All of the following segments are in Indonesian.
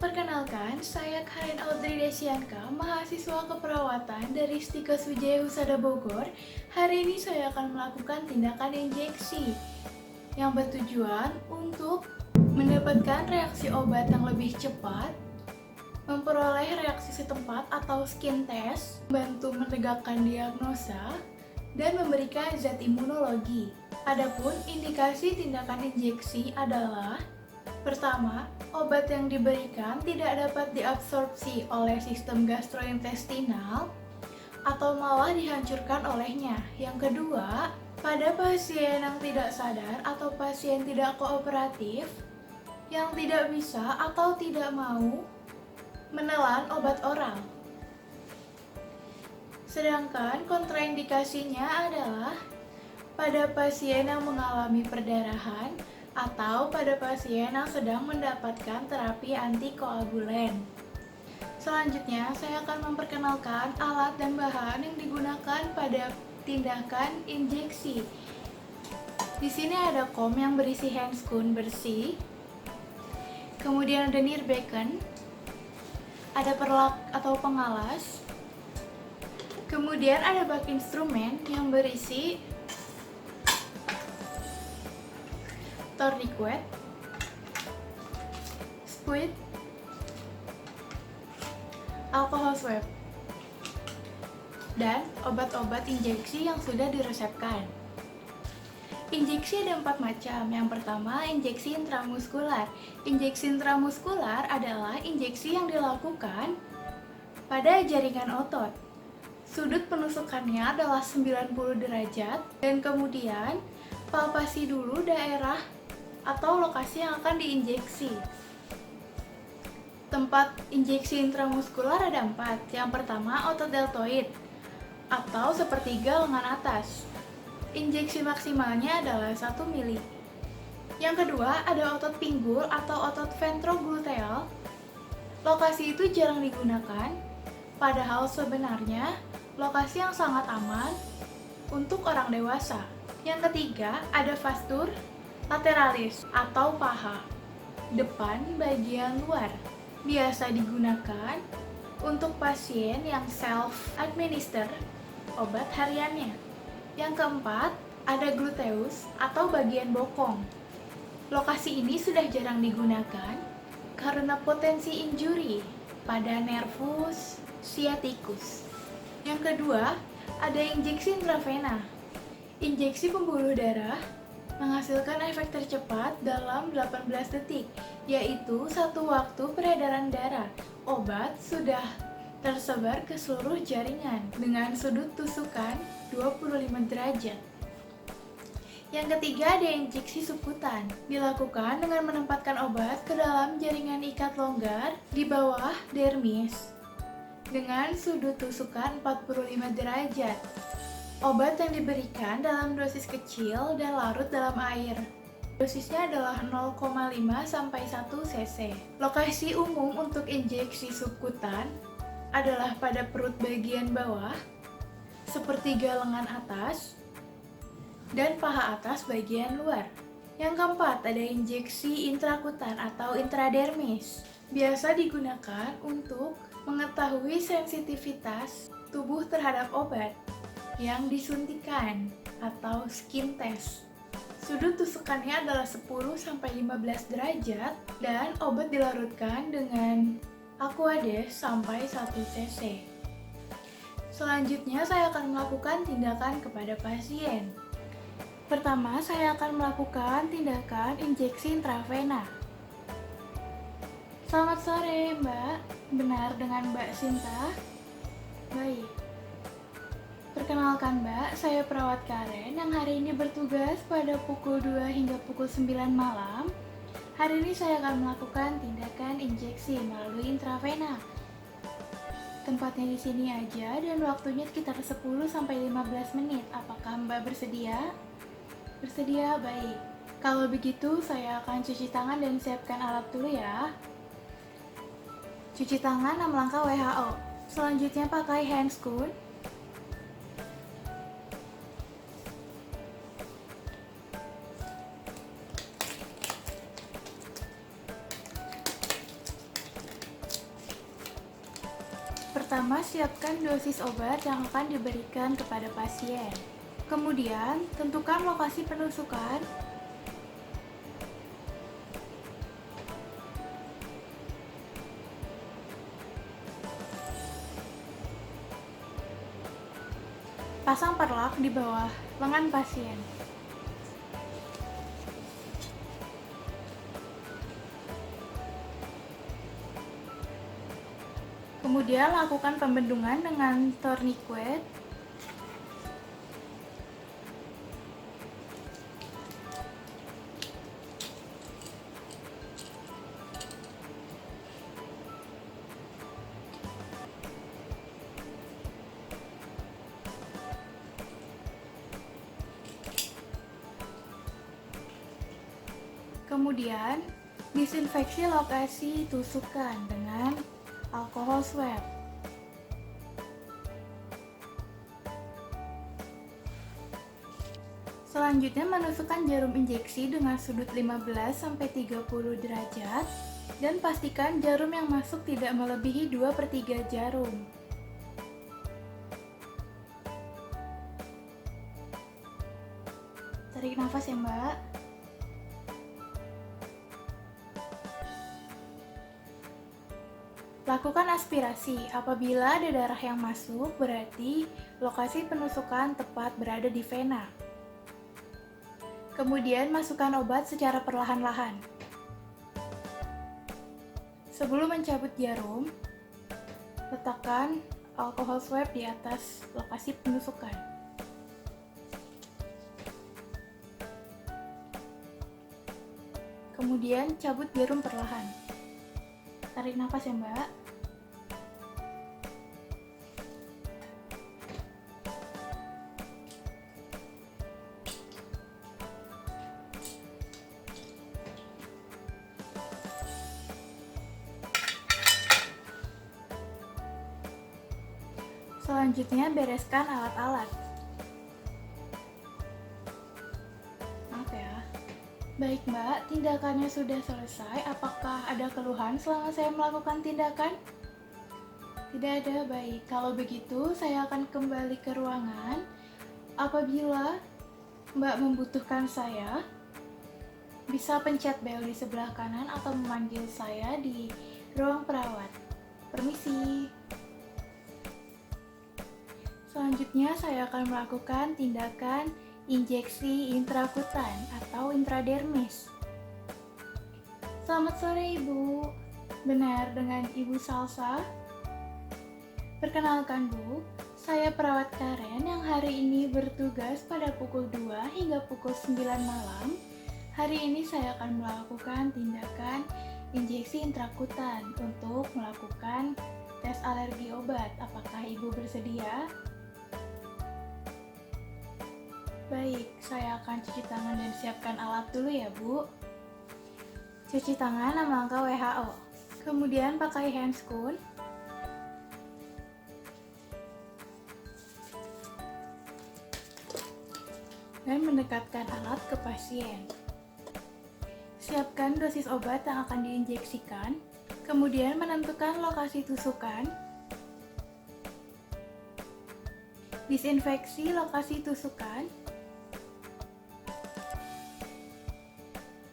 Perkenalkan, saya Karen Audrey Desianka, mahasiswa keperawatan dari Stikes Wijaya Husada Bogor. Hari ini saya akan melakukan tindakan injeksi yang bertujuan untuk mendapatkan reaksi obat yang lebih cepat, memperoleh reaksi setempat atau skin test, membantu menegakkan diagnosa, dan memberikan zat imunologi. Adapun indikasi tindakan injeksi adalah: pertama, obat yang diberikan tidak dapat diabsorpsi oleh sistem gastrointestinal atau malah dihancurkan olehnya. Yang kedua, pada pasien yang tidak sadar atau pasien tidak kooperatif yang tidak bisa atau tidak mau menelan obat oral. Sedangkan kontraindikasinya adalah pada pasien yang mengalami perdarahan atau pada pasien yang sedang mendapatkan terapi antikoagulen. Selanjutnya, saya akan memperkenalkan alat dan bahan yang digunakan pada tindakan injeksi. Di sini ada kom yang berisi handscoon bersih, kemudian ada nirbecken, ada perlak atau pengalas, kemudian ada bak instrumen yang berisi tourniquet, spuit, alkohol swab, dan obat-obat injeksi yang sudah diresepkan. Injeksi ada 4 macam. Yang pertama, injeksi intramuskular. Injeksi intramuskular adalah injeksi yang dilakukan pada jaringan otot. Sudut penusukannya adalah 90 derajat dan kemudian palpasi dulu daerah atau lokasi yang akan diinjeksi. Tempat injeksi intramuskular ada 4. Yang pertama, otot deltoid atau sepertiga lengan atas. Injeksi maksimalnya adalah 1 mili. Yang kedua, ada otot pinggul atau otot ventrogluteal. Lokasi itu jarang digunakan, padahal sebenarnya lokasi yang sangat aman untuk orang dewasa. Yang ketiga, ada vastur lateralis atau paha depan bagian luar. Biasa digunakan untuk pasien yang self-administer obat hariannya. Yang keempat, ada gluteus atau bagian bokong. Lokasi ini sudah jarang digunakan karena potensi injuri pada nervus sciaticus. Yang kedua, ada injeksi intravena. Injeksi pembuluh darah menghasilkan efek tercepat dalam 18 detik, yaitu satu waktu peredaran darah. Obat sudah tersebar ke seluruh jaringan dengan sudut tusukan 25 derajat. Yang ketiga, ada injeksi subkutan. Dilakukan dengan menempatkan obat ke dalam jaringan ikat longgar di bawah dermis dengan sudut tusukan 45 derajat. Obat yang diberikan dalam dosis kecil dan larut dalam air. Dosisnya adalah 0,5 sampai 1 cc. Lokasi umum untuk injeksi subkutan adalah pada perut bagian bawah, sepertiga lengan atas, dan paha atas bagian luar. Yang keempat, ada injeksi intrakutan atau intradermis. Biasa digunakan untuk mengetahui sensitivitas tubuh terhadap obat yang disuntikan atau skin test. Sudut tusukannya adalah 10-15 derajat dan obat dilarutkan dengan Aquades sampai 1 cc. Selanjutnya saya akan melakukan tindakan kepada pasien. Pertama, saya akan melakukan tindakan injeksi intravena. Selamat sore, Mbak. Benar dengan Mbak Sinta? Baik. Perkenalkan Mbak, saya perawat Karen yang hari ini bertugas pada pukul 2 hingga pukul 9 malam. Hari ini saya akan melakukan tindakan injeksi melalui intravena. Tempatnya di sini aja dan waktunya sekitar 10-15 menit. Apakah Mbak bersedia? Bersedia? Baik. Kalau begitu, saya akan cuci tangan dan siapkan alat dulu ya. Cuci tangan 6 langkah WHO. Selanjutnya pakai handscoon. Pertama, siapkan dosis obat yang akan diberikan kepada pasien. Kemudian, tentukan lokasi penusukan. Pasang perlak di bawah lengan pasien. Kemudian lakukan pembendungan dengan tourniquet. Kemudian, disinfeksi lokasi tusukan dengan alkohol swab. Selanjutnya, menusukkan jarum injeksi dengan sudut 15-30 derajat dan pastikan jarum yang masuk tidak melebihi 2/3 jarum. Tarik nafas ya, Mbak. Lakukan aspirasi. Apabila ada darah yang masuk, berarti lokasi penusukan tepat berada di vena. Kemudian masukkan obat secara perlahan-lahan. Sebelum mencabut jarum, letakkan alkohol swab di atas lokasi penusukan. Kemudian cabut jarum perlahan. Tarik nafas ya, Mbak. Selanjutnya, bereskan alat-alat. Maaf ya. Baik, Mbak, tindakannya sudah selesai. Apakah ada keluhan selama saya melakukan tindakan? Tidak ada, baik. Kalau begitu, saya akan kembali ke ruangan. Apabila Mbak membutuhkan saya, bisa pencet bel di sebelah kanan atau memanggil saya di ruang perawat. Permisi. Selanjutnya, saya akan melakukan tindakan injeksi intrakutan atau intradermis. Selamat sore, Ibu. Benar dengan Ibu Salsa? Perkenalkan, Bu, saya perawat Karen yang hari ini bertugas pada pukul 2 hingga pukul 9 malam. Hari ini saya akan melakukan tindakan injeksi intrakutan untuk melakukan tes alergi obat. Apakah Ibu bersedia? Baik, saya akan cuci tangan dan siapkan alat dulu ya, Bu. Cuci tangan 6 langkah WHO. Kemudian pakai handscoon. Dan mendekatkan alat ke pasien. Siapkan dosis obat yang akan diinjeksikan. Kemudian menentukan lokasi tusukan. Disinfeksi lokasi tusukan.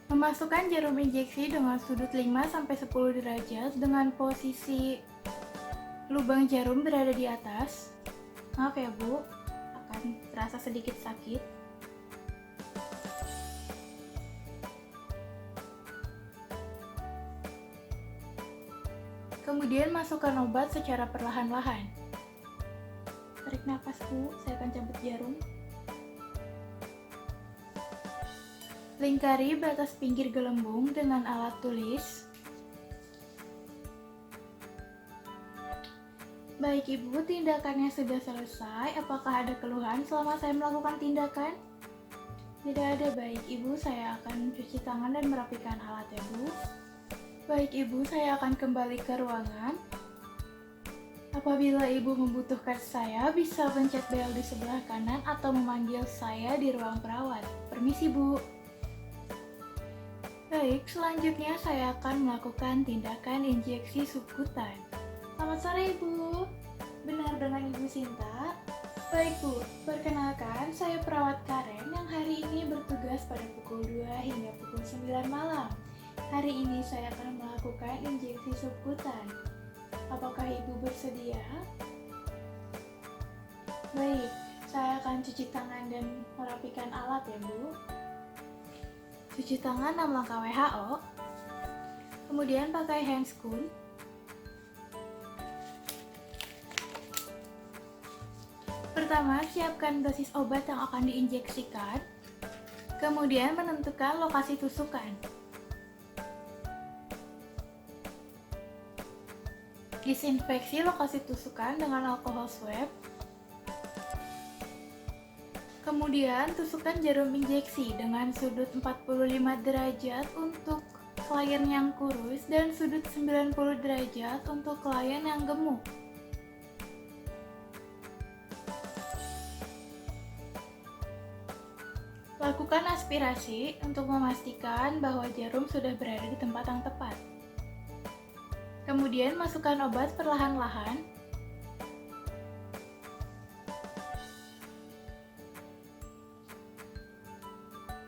Memasukkan jarum injeksi dengan sudut 5-10 derajat dengan posisi lubang jarum berada di atas. Maaf ya, Bu, akan terasa sedikit sakit. Kemudian masukkan obat secara perlahan-lahan. Tarik nafas, Bu, saya akan cabut jarum. Lingkari batas pinggir gelembung dengan alat tulis. Baik, Ibu, tindakannya sudah selesai. Apakah ada keluhan selama saya melakukan tindakan? Tidak ada, baik, Ibu. Saya akan cuci tangan dan merapikan alat ya, Bu. Baik, Ibu, saya akan kembali ke ruangan. Apabila Ibu membutuhkan saya, bisa pencet bel di sebelah kanan atau memanggil saya di ruang perawat. Permisi, Bu. Baik, selanjutnya saya akan melakukan tindakan injeksi subkutan. Selamat sore, Ibu. benar dengan Ibu Sinta? Baik Bu, perkenalkan saya perawat Karen yang hari ini bertugas pada pukul 2 hingga pukul 9 malam. Hari ini saya akan melakukan injeksi subkutan. Apakah Ibu bersedia? Baik, saya akan cuci tangan dan merapikan alat ya Bu. Cuci tangan 6 langkah WHO, kemudian pakai handscoon. Pertama, siapkan dosis obat yang akan diinjeksikan, kemudian menentukan lokasi tusukan. Disinfeksi lokasi tusukan dengan alkohol swab. Kemudian, tusukkan jarum injeksi dengan sudut 45 derajat untuk klien yang kurus dan sudut 90 derajat untuk klien yang gemuk. Lakukan aspirasi untuk memastikan bahwa jarum sudah berada di tempat yang tepat. Kemudian masukkan obat perlahan-lahan.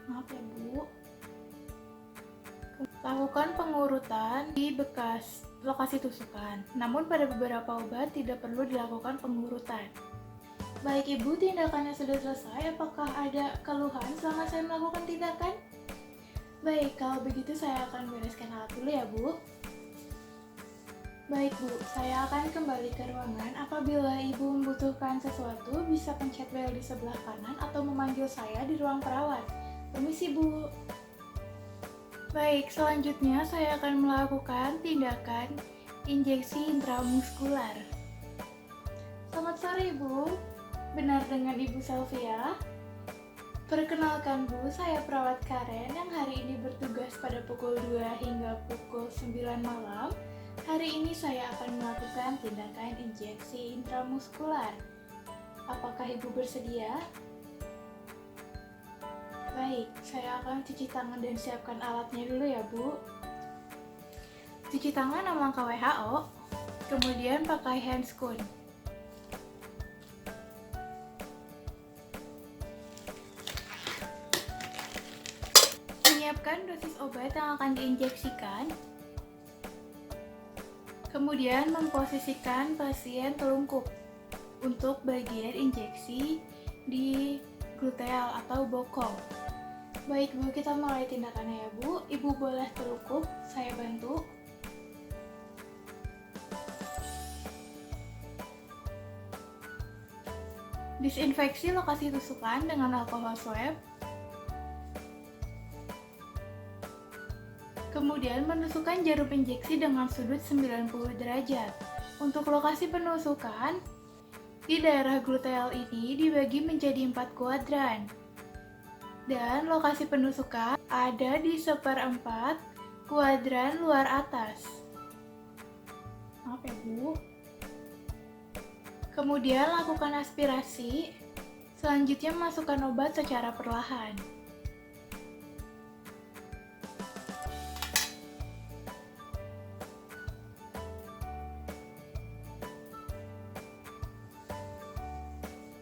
Maaf ya Bu. Lakukan pengurutan di bekas lokasi tusukan. Namun pada beberapa obat tidak perlu dilakukan pengurutan. Baik Ibu, tindakannya sudah selesai. Apakah ada keluhan selama saya melakukan tindakan? Baik, kalau begitu saya akan bereskan alat dulu ya Bu. Baik Bu, saya akan kembali ke ruangan. Apabila Ibu membutuhkan sesuatu, bisa pencet bel di sebelah kanan atau memanggil saya di ruang perawat. Permisi Bu. Baik, selanjutnya saya akan melakukan tindakan injeksi intramuskular. Selamat sore Ibu. Benar dengan Ibu Selvia? Perkenalkan Bu, saya perawat Karen yang hari ini bertugas pada pukul 2 hingga pukul 9 malam. Hari ini saya akan melakukan tindakan injeksi intramuskular. Apakah Ibu bersedia? Baik, saya akan cuci tangan dan siapkan alatnya dulu ya Bu. Cuci tangan 6 langkah WHO, kemudian pakai handscoon. Siapkan dosis obat yang akan diinjeksikan. Kemudian memposisikan pasien telungkup untuk bagian injeksi di gluteal atau bokong. Baik Bu, kita mulai tindakannya ya Bu. Ibu boleh telungkup, saya bantu. Disinfeksi lokasi tusukan dengan alkohol swab. Kemudian menusukkan jarum injeksi dengan sudut 90 derajat. Untuk lokasi penusukan, di daerah gluteal ini dibagi menjadi 4 kuadran. Dan lokasi penusukan ada di 1/4 kuadran luar atas. Maaf ya Bu. Kemudian lakukan aspirasi. Selanjutnya masukkan obat secara perlahan.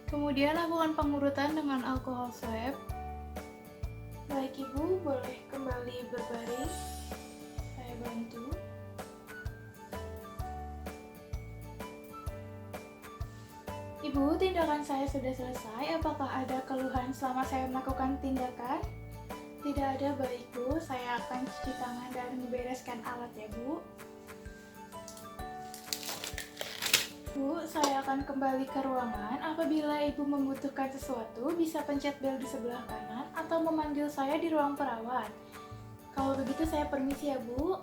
Kemudian lakukan pengurutan dengan alkohol swab. Baik Ibu, boleh kembali berbaring. Saya bantu. Ibu, tindakan saya sudah selesai. Apakah ada keluhan selama saya melakukan tindakan? Tidak ada, baik Bu. Saya akan cuci tangan dan membereskan alat ya Bu. Bu, saya akan kembali ke ruangan. Apabila Ibu membutuhkan sesuatu, bisa pencet bel di sebelah kanan atau memanggil saya di ruang perawat. Kalau begitu saya permisi ya Bu.